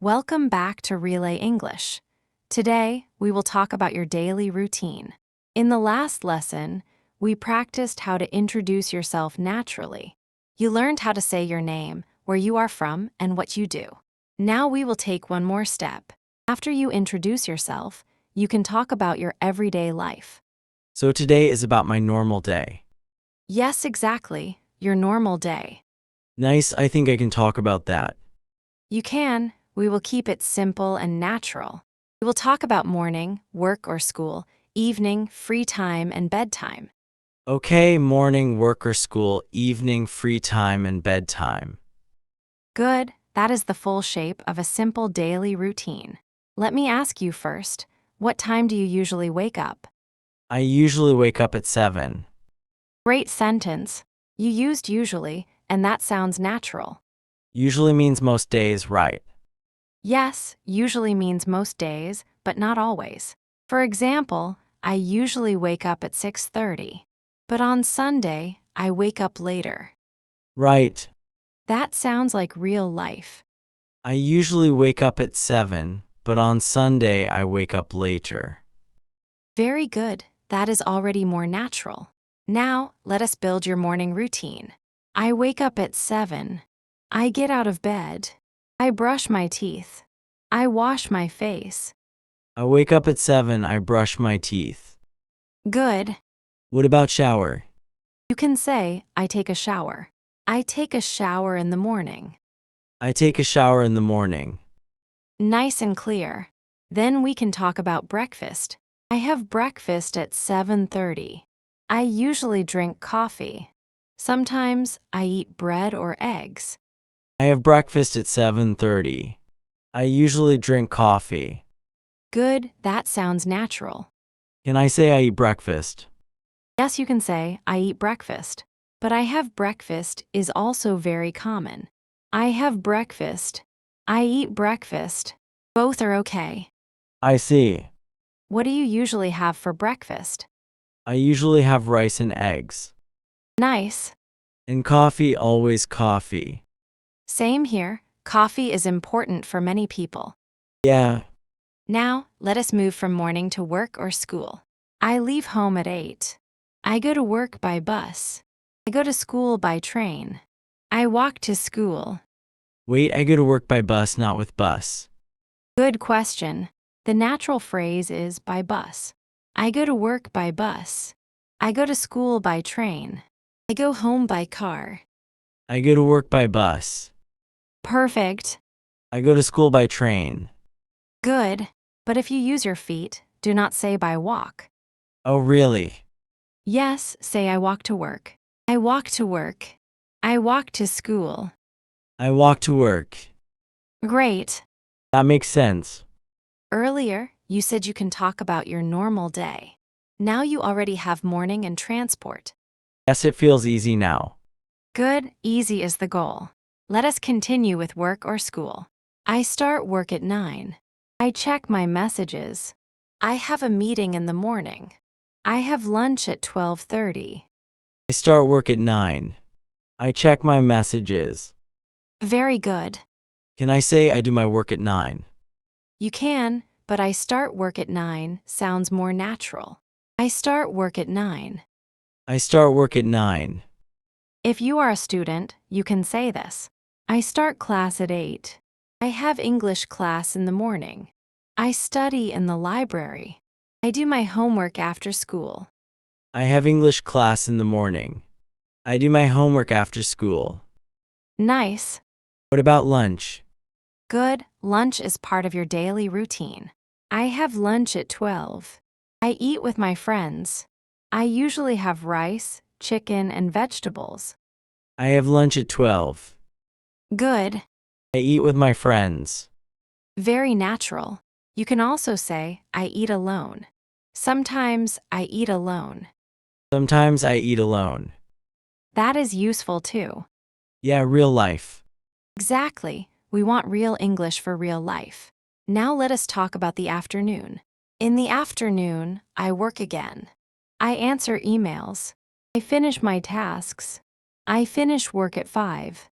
Welcome back to Relay English. Today, we will talk about your daily routine. In the last lesson, we practiced how to introduce yourself naturally. You learned how to say your name, where you are from, and what you do. Now we will take one more step. After you introduce yourself, you can talk about your everyday life. So today is about my normal day. Yes, exactly, your normal day. Nice, I think I can talk about that. You can. We will keep it simple and natural. We will talk about morning, work or school, evening, free time, and bedtime. Okay, morning, work or school, evening, free time, and bedtime. Good, that is the full shape of a simple daily routine. Let me ask you first, what time do you usually wake up? I usually wake up at 7. Great sentence. You used usually, and that sounds natural. Usually means most days, right? Yes, usually means most days, but not always. For example, I usually wake up at 6:30, but on Sunday, I wake up later. Right. That sounds like real life. I usually wake up at 7, but on Sunday I wake up later. Very good. That is already more natural. Now, let us build your morning routine. I wake up at 7. I get out of bed. I brush my teeth. I wash my face. I wake up at 7, I brush my teeth. Good. What about shower? You can say, I take a shower. I take a shower in the morning. I take a shower in the morning. Nice and clear. Then we can talk about breakfast. I have breakfast at 7:30. I usually drink coffee. Sometimes I eat bread or eggs. I have breakfast at 7:30. I usually drink coffee. Good, that sounds natural. Can I say I eat breakfast? Yes, you can say, I eat breakfast. But I have breakfast is also very common. I have breakfast. I eat breakfast. Both are okay. I see. What do you usually have for breakfast? I usually have rice and eggs. Nice. And coffee, always coffee. Same here. Coffee is important for many people. Yeah, Now, let us move from morning to work or school. I leave home at 8. I go to work by bus. I go to school by train. I walk to school. wait, I go to work by bus, not with bus. Good question. The natural phrase is by bus. I go to work by bus. I go to school by train. I go home by car. I go to work by bus. Perfect. I go to school by train. Good. But if you use your feet, do not say by walk. Oh, really? Yes, say I walk to work. I walk to work. I walk to school. I walk to work. Great. That makes sense. Earlier, you said you can talk about your normal day. Now you already have morning and transport. Yes, it feels easy now. Good, easy is the goal. Let us continue with work or school. I start work at 9. I check my messages. I have a meeting in the morning. I have lunch at 12:30. I start work at 9. I check my messages. Very good. Can I say I do my work at 9? You can, but I start work at 9 sounds more natural. I start work at 9. I start work at 9. If you are a student, you can say this. I start class at 8. I have English class in the morning. I study in the library. I do my homework after school. I have English class in the morning. I do my homework after school. Nice. What about lunch? Good, lunch is part of your daily routine. I have lunch at 12. I eat with my friends. I usually have rice, chicken, and vegetables. I have lunch at 12. Good. I eat with my friends. Very natural. You can also say, I eat alone. Sometimes I eat alone. Sometimes I eat alone. That is useful too. Yeah, real life. Exactly. We want real English for real life. Now let us talk about the afternoon. In the afternoon, I work again. I answer emails. I finish my tasks. I finish work at 5.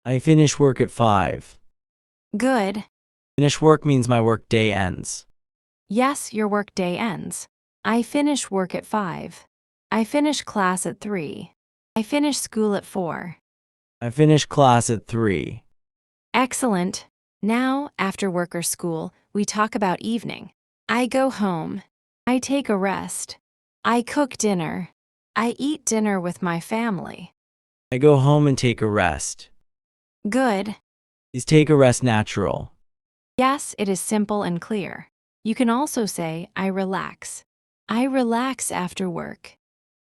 I finish work at 5. Good. Finish work means my work day ends. Yes, your work day ends. I finish work at 5. I finish class at 3. I finish school at 4. I finish class at 3. Excellent. Now, after work or school, we talk about evening. I go home. I take a rest. I cook dinner. I eat dinner with my family. I go home and take a rest. Good. Is take a rest natural? Yes, it is simple and clear. You can also say, I relax. I relax after work.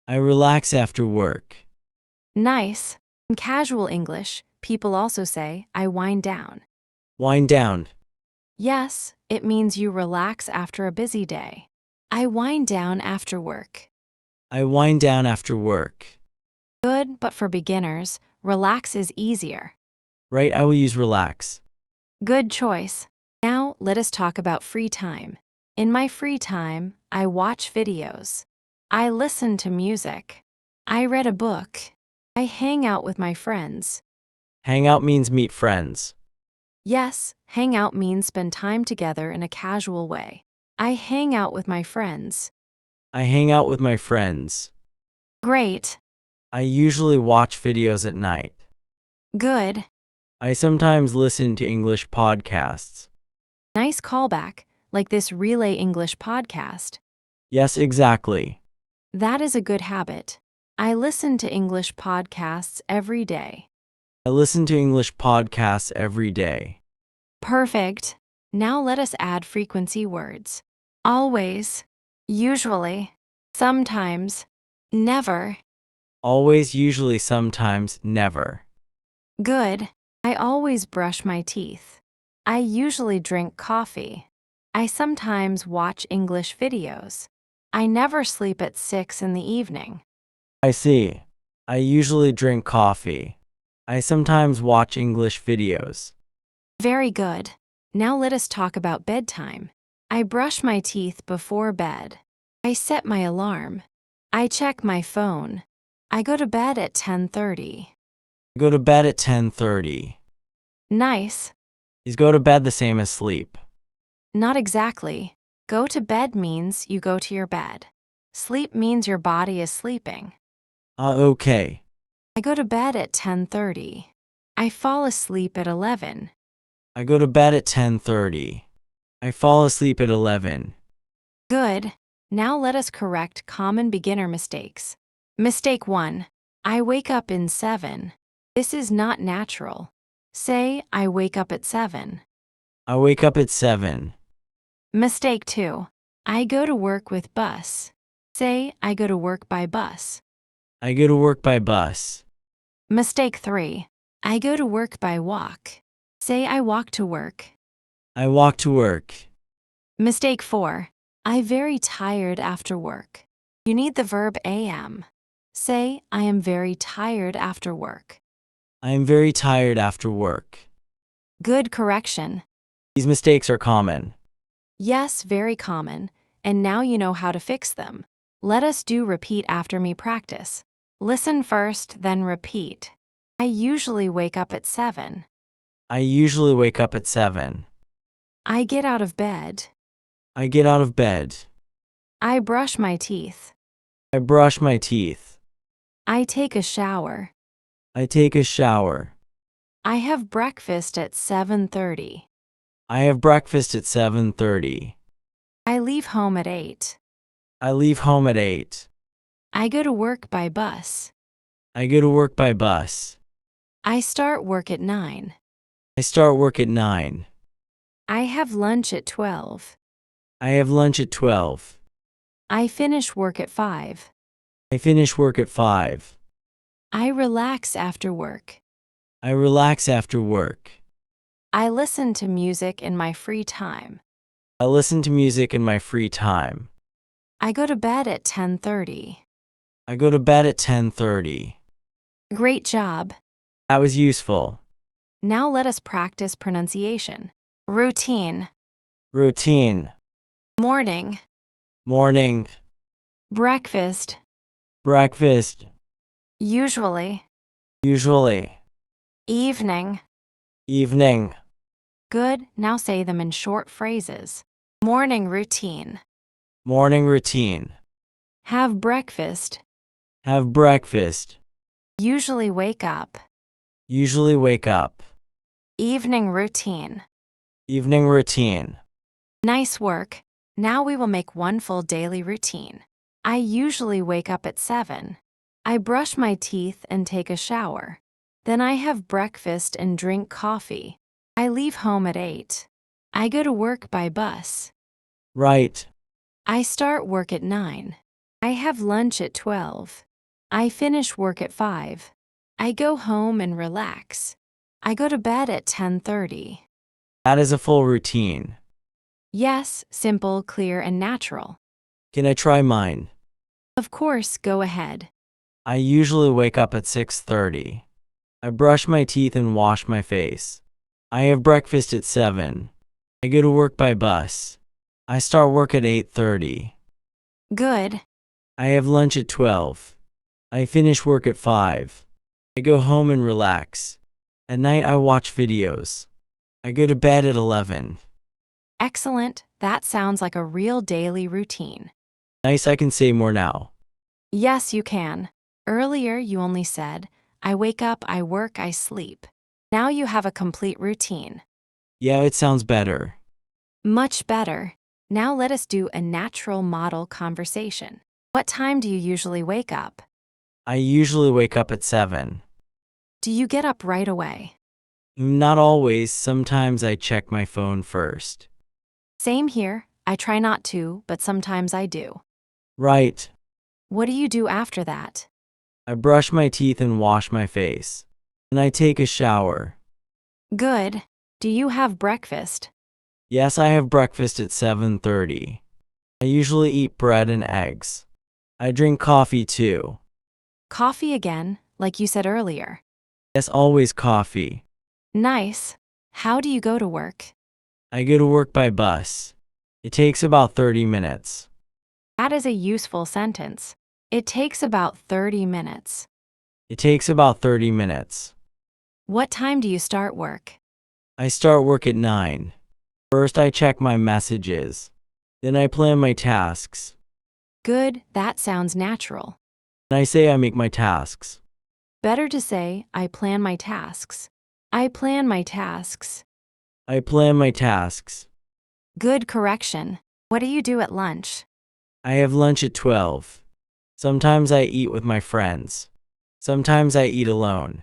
I relax after work. Nice. In casual English, people also say, I wind down. Wind down. Yes, it means you relax after a busy day. I wind down after work. I wind down after work. Good, but for beginners, relax is easier. Right, I will use relax. Good choice. Now, let us talk about free time. In my free time, I watch videos. I listen to music. I read a book. I hang out with my friends. Hang out means meet friends. Yes, hang out means spend time together in a casual way. I hang out with my friends. I hang out with my friends. Great. I usually watch videos at night. Good. I sometimes listen to English podcasts. Nice callback, like this Relay English podcast. Yes, exactly. That is a good habit. I listen to English podcasts every day. I listen to English podcasts every day. Perfect. Now let us add frequency words. Always, usually, sometimes, never. Always, usually, sometimes, never. Good. I always brush my teeth. I usually drink coffee. I sometimes watch English videos. I never sleep at 6 in the evening. I see. I usually drink coffee. I sometimes watch English videos. Very good. Now let us talk about bedtime. I brush my teeth before bed. I set my alarm. I check my phone. I go to bed at 10:30. I go to bed at 10:30. Nice. Is go to bed the same as sleep? Not exactly. Go to bed means you go to your bed. Sleep means your body is sleeping. Okay. I go to bed at 10:30. I fall asleep at 11. I go to bed at 10:30. I fall asleep at 11. Good. Now let us correct common beginner mistakes. Mistake 1. I wake up in 7. This is not natural. Say, I wake up at 7. I wake up at 7. Mistake 2. I go to work with bus. Say, I go to work by bus. I go to work by bus. Mistake 3. I go to work by walk. Say, I walk to work. I walk to work. Mistake 4. I very tired after work. You need the verb am. Say, I am very tired after work. I am very tired after work. Good correction. These mistakes are common. Yes, very common, and now you know how to fix them. Let us do repeat after me practice. Listen first, then repeat. I usually wake up at 7. I usually wake up at 7. I get out of bed. I get out of bed. I brush my teeth. I brush my teeth. I take a shower. I take a shower. I have breakfast at 7:30. I have breakfast at 7:30. I leave home at 8. I leave home at 8. I go to work by bus. I go to work by bus. I start work at 9. I start work at 9. I have lunch at 12. I have lunch at 12. I finish work at 5. I finish work at 5. I relax after work. I relax after work. I listen to music in my free time. I listen to music in my free time. I go to bed at 10:30. I go to bed at 10:30. Great job. That was useful. Now let us practice pronunciation. Routine. Routine. Morning. Morning. Breakfast. Breakfast. Usually. Usually. Evening. Evening. Good, now say them in short phrases. Morning routine. Morning routine. Have breakfast. Have breakfast. Usually wake up. Usually wake up. Evening routine. Evening routine. Nice work. Now we will make one full daily routine. I usually wake up at 7. I brush my teeth and take a shower. Then I have breakfast and drink coffee. I leave home at 8. I go to work by bus. Right. I start work at 9. I have lunch at 12. I finish work at 5. I go home and relax. I go to bed at 10:30. That is a full routine. Yes, simple, clear, and natural. Can I try mine? Of course, go ahead. I usually wake up at 6:30. I brush my teeth and wash my face. I have breakfast at 7. I go to work by bus. I start work at 8:30. Good. I have lunch at 12. I finish work at 5. I go home and relax. At night I watch videos. I go to bed at 11. Excellent. That sounds like a real daily routine. Nice, I can say more now. Yes, you can. Earlier, you only said, I wake up, I work, I sleep. Now you have a complete routine. Yeah, it sounds better. Much better. Now let us do a natural model conversation. What time do you usually wake up? I usually wake up at 7. Do you get up right away? Not always, sometimes I check my phone first. Same here. I try not to, but sometimes I do. Right. What do you do after that? I brush my teeth and wash my face. And I take a shower. Good. Do you have breakfast? Yes, I have breakfast at 7:30. I usually eat bread and eggs. I drink coffee too. Coffee again, like you said earlier. Yes, always coffee. Nice. How do you go to work? I go to work by bus. It takes about 30 minutes. That is a useful sentence. It takes about 30 minutes. It takes about 30 minutes. What time do you start work? I start work at 9. First, I check my messages. Then I plan my tasks. Good, that sounds natural. And I say I make my tasks. Better to say, I plan my tasks. I plan my tasks. I plan my tasks. Good correction. What do you do at lunch? I have lunch at 12. Sometimes I eat with my friends. Sometimes I eat alone.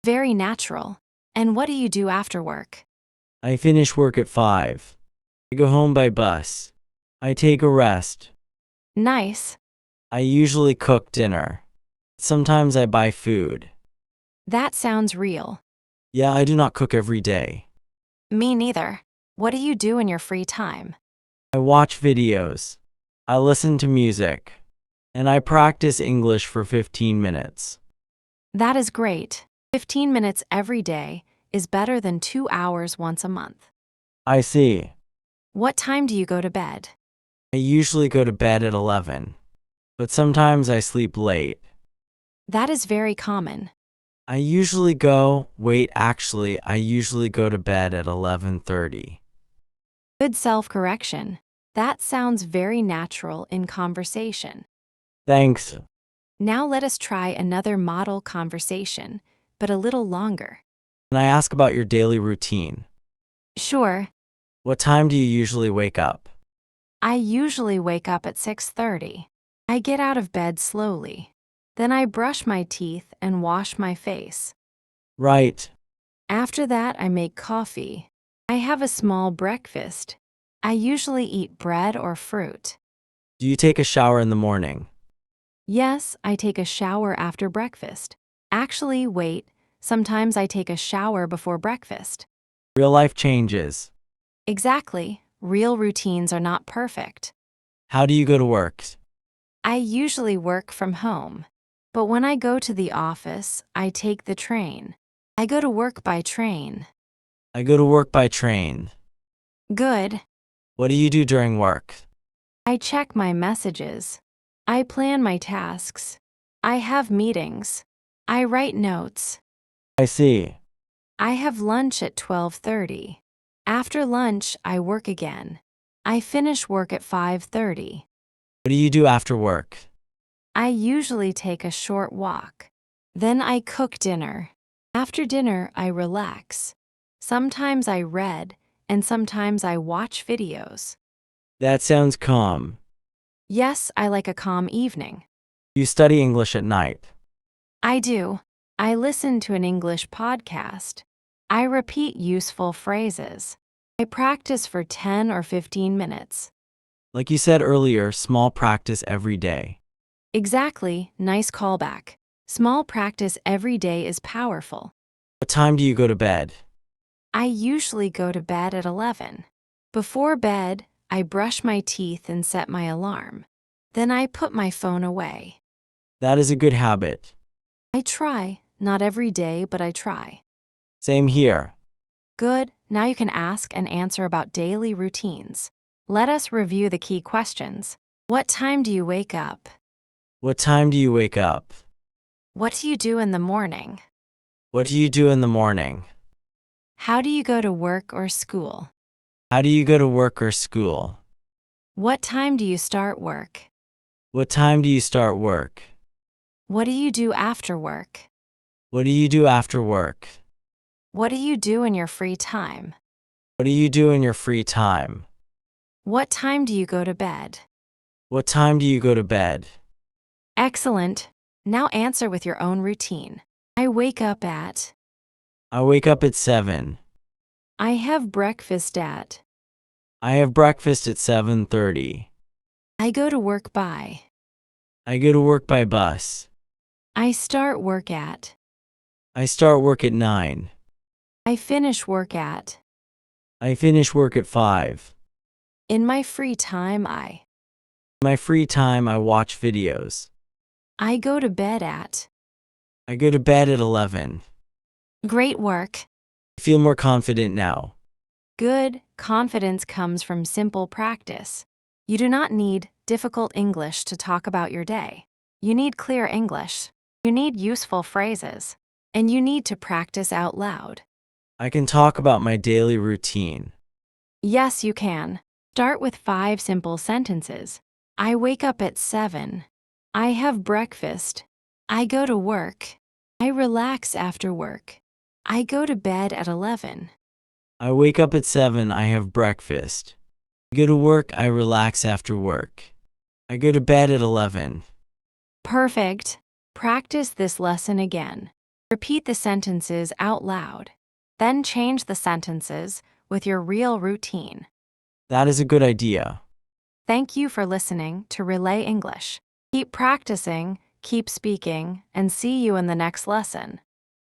Very natural. And what do you do after work? I finish work at 5. I go home by bus. I take a rest. Nice. I usually cook dinner. Sometimes I buy food. That sounds real. Yeah, I do not cook every day. Me neither. What do you do in your free time? I watch videos. I listen to music. And I practice English for 15 minutes. That is great. 15 minutes every day is better than 2 hours once a month. I see. What time do you go to bed? I usually go to bed at 11. But sometimes I sleep late. That is very common. I usually go to bed at 11:30. Good self-correction. That sounds very natural in conversation. Thanks. Now let us try another model conversation, but a little longer. Can I ask about your daily routine? Sure. What time do you usually wake up? I usually wake up at 6:30. I get out of bed slowly. Then I brush my teeth and wash my face. Right. After that, I make coffee. I have a small breakfast. I usually eat bread or fruit. Do you take a shower in the morning? Yes, I take a shower after breakfast. Actually, wait, sometimes I take a shower before breakfast. Real life changes. Exactly. Real routines are not perfect. How do you go to work? I usually work from home. But when I go to the office, I take the train. I go to work by train. I go to work by train. Good. What do you do during work? I check my messages. I plan my tasks. I have meetings. I write notes. I see. I have lunch at 12:30. After lunch, I work again. I finish work at 5:30. What do you do after work? I usually take a short walk. Then I cook dinner. After dinner, I relax. Sometimes I read, and sometimes I watch videos. That sounds calm. Yes, I like a calm evening. You study English at night. I do. I listen to an English podcast. I repeat useful phrases. I practice for 10 or 15 minutes. Like you said earlier, small practice every day. Exactly, nice callback. Small practice every day is powerful. What time do you go to bed? I usually go to bed at 11. Before bed, I brush my teeth and set my alarm. Then I put my phone away. That is a good habit. I try, not every day, but I try. Same here. Good, now you can ask and answer about daily routines. Let us review the key questions. What time do you wake up? What time do you wake up? What do you do in the morning? What do you do in the morning? How do you go to work or school? How do you go to work or school? What time do you start work? What time do you start work? What do you do after work? What do you do after work? What do you do in your free time? What do you do in your free time? What time do you go to bed? What time do you go to bed? Excellent. Now answer with your own routine. I wake up at. I wake up at 7. I have breakfast at. I have breakfast at 7:30. I go to work by. I go to work by bus. I start work at. I start work at 9. I finish work at. I finish work at 5. In my free time, In my free time, I watch videos. I go to bed at. I go to bed at 11. Great work. I feel more confident now. Good, confidence comes from simple practice. You do not need difficult English to talk about your day. You need clear English. You need useful phrases. And you need to practice out loud. I can talk about my daily routine. Yes, you can. Start with 5 simple sentences. I wake up at 7. I have breakfast. I go to work. I relax after work. I go to bed at 11. I wake up at 7. I have breakfast. I go to work. I relax after work. I go to bed at 11. Perfect. Practice this lesson again. Repeat the sentences out loud. Then change the sentences with your real routine. That is a good idea. Thank you for listening to Relay English. Keep practicing, keep speaking, and see you in the next lesson.